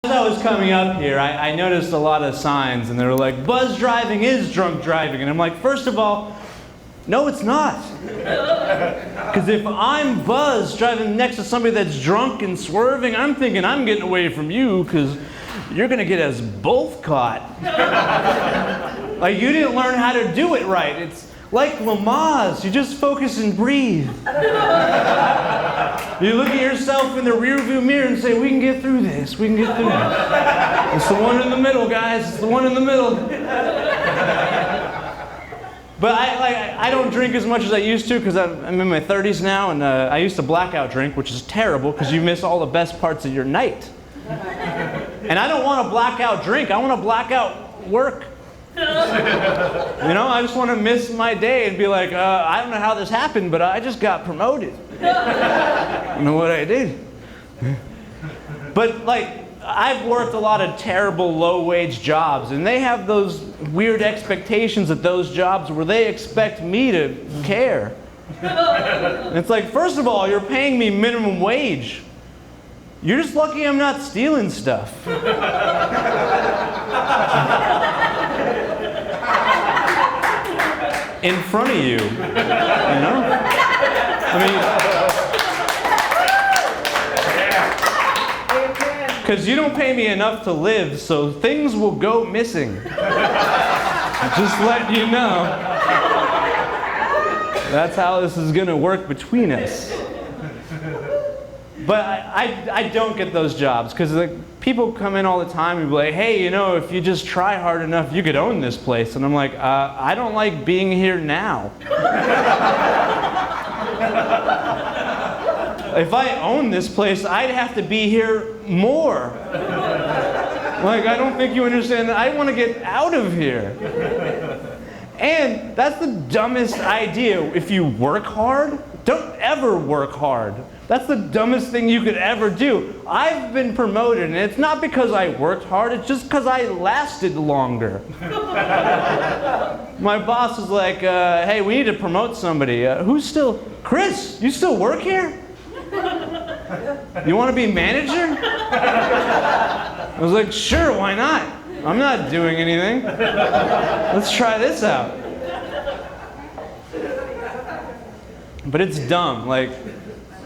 As I was coming up here, I noticed a lot of signs, and they were like, "Buzz driving is drunk driving." And I'm like, first of all, no, it's not. Because if I'm Buzz driving next to somebody that's drunk and swerving, I'm thinking I'm getting away from you because you're going to get us both caught. Like, you didn't learn how to do it right. It's like Lamaze. You just focus and breathe. You look at yourself in the rearview mirror and say, "We can get through this. We can get through this." It's the one in the middle, guys. It's the one in the middle. But I don't drink as much as I used to because I'm in my 30s now, and I used to blackout drink, which is terrible because you miss all the best parts of your night. And I don't want to blackout drink. I want to blackout work. You know, I just want to miss my day and be like, I don't know how this happened, but I just got promoted. I don't know what I did. But like, I've worked a lot of terrible low-wage jobs, and they have those weird expectations at those jobs where they expect me to care. And it's like, first of all, you're paying me minimum wage. You're just lucky I'm not stealing stuff. In front of you, you know? I mean, because you don't pay me enough to live, so things will go missing. Just letting you know. That's how this is going to work between us. But I don't get those jobs, because like, people come in all the time and be like, "Hey, you know, if you just try hard enough, you could own this place." And I'm like, I don't like being here now. If I own this place, I'd have to be here more. Like, I don't think you understand that. I want to get out of here. And that's the dumbest idea. If you work hard, don't ever work hard. That's the dumbest thing you could ever do. I've been promoted, and it's not because I worked hard, it's just because I lasted longer. My boss was like, "Hey, we need to promote somebody. Chris, you still work here? You want to be manager?" I was like, "Sure, why not? I'm not doing anything. Let's try this out." But it's dumb. Like,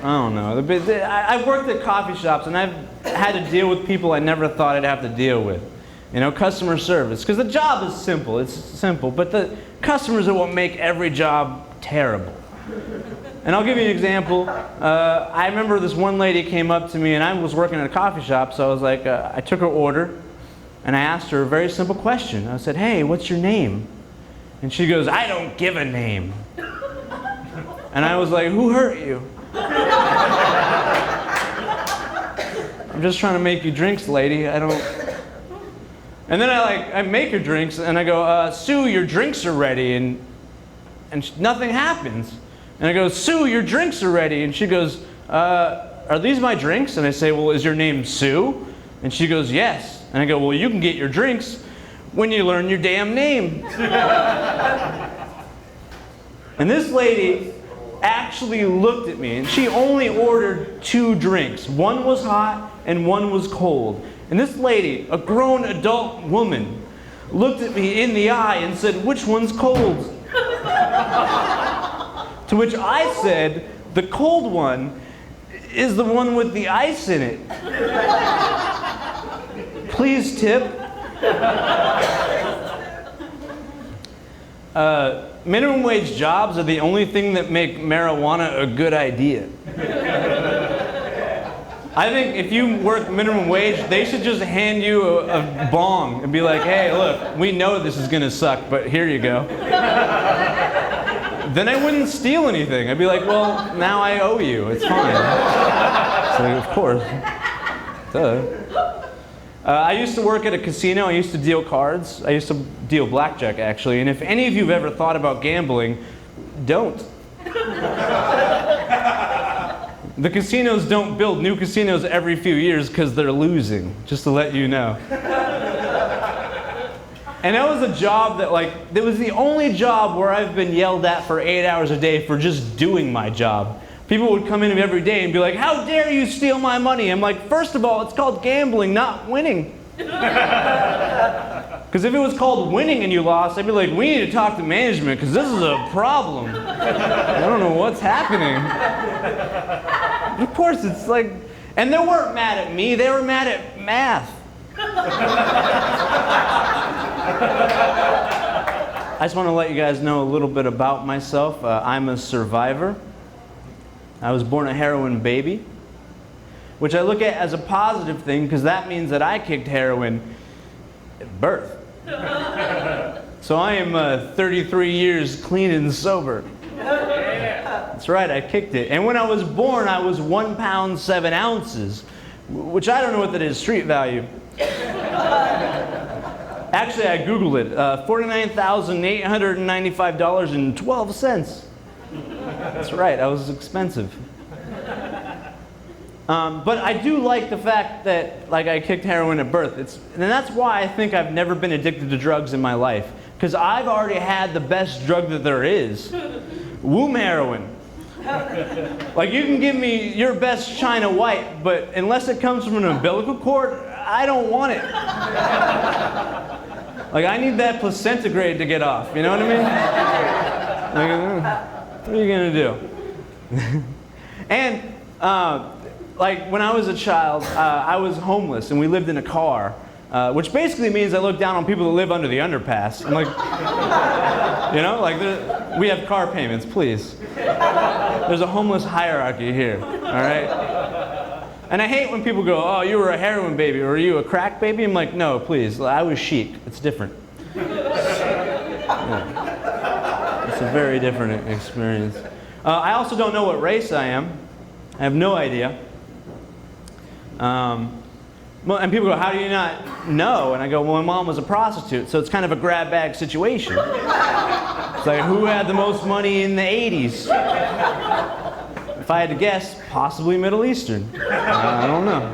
I don't know. I've worked at coffee shops, and I've had to deal with people I never thought I'd have to deal with. You know, customer service. Because the job is simple. It's simple. But the customers are what make every job terrible. And I'll give you an example. I remember this one lady came up to me, and I was working at a coffee shop, so I was like, I took her order, and I asked her a very simple question. I said, "Hey, what's your name?" And she goes, "I don't give a name." And I was like, "Who hurt you?" "I'm just trying to make you drinks, lady. I don't..." And then I make her drinks, and I go, "Sue, your drinks are ready," and nothing happens. And I go, "Sue, your drinks are ready," and she goes, "Are these my drinks?" And I say, "Well, is your name Sue?" And she goes, "Yes." And I go, "Well, you can get your drinks when you learn your damn name." And this lady actually looked at me, and she only ordered 2 drinks. One was hot and one was cold. And this lady, a grown adult woman, looked at me in the eye and said, "Which one's cold?" To which I said, "The cold one is the one with the ice in it. Please tip." Minimum wage jobs are the only thing that make marijuana a good idea. I think if you work minimum wage, they should just hand you a bong and be like, "Hey, look, we know this is going to suck, but here you go." Then I wouldn't steal anything. I'd be like, "Well, now I owe you. It's fine." So, of course. Duh. I used to work at a casino. I used to deal cards. I used to deal blackjack, actually. And if any of you have ever thought about gambling, don't. The casinos don't build new casinos every few years because they're losing, just to let you know. And that was a job that, it was the only job where I've been yelled at for 8 hours a day for just doing my job. People would come in every day and be like, how dare you steal my money? I'm like, first of all, it's called gambling, not winning. Because if it was called winning and you lost, I'd be like, we need to talk to management because this is a problem. I don't know what's happening. Of course, it's like, and they weren't mad at me, they were mad at math. I just want to let you guys know a little bit about myself. I'm a survivor. I was born a heroin baby, which I look at as a positive thing because that means that I kicked heroin at birth. So I am 33 years clean and sober. That's right, I kicked it. And when I was born, I was 1 pound 7 ounces, which I don't know what that is, street value. Actually, I Googled it. $49,895.12. That's right, I was expensive. But I do like the fact that I kicked heroin at birth. And that's why I think I've never been addicted to drugs in my life. Because I've already had the best drug that there is. Womb heroin. You can give me your best China White, but unless it comes from an umbilical cord, I don't want it. I need that placenta grade to get off, you know what I mean? What are you gonna do? And, when I was a child, I was homeless and we lived in a car, which basically means I look down on people that live under the underpass. I'm like, we have car payments, please. There's a homeless hierarchy here, all right? And I hate when people go, oh, you were a heroin baby, or are you a crack baby? I'm like, no, please, I was chic. It's different. Yeah. It's a very different experience. I also don't know what race I am. I have no idea. And people go, how do you not know? And I go, well, my mom was a prostitute, so it's kind of a grab bag situation. It's like, who had the most money in the 80s? If I had to guess, possibly Middle Eastern. I don't know.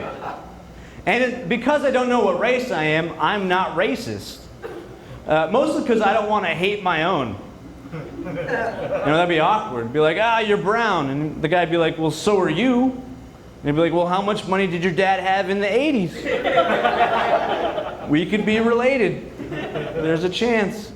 And because I don't know what race I am, I'm not racist. Mostly because I don't want to hate my own. That'd be awkward. Be like, you're brown. And the guy'd be like, well, so are you. And he'd be like, well, how much money did your dad have in the 80s? We could be related. There's a chance.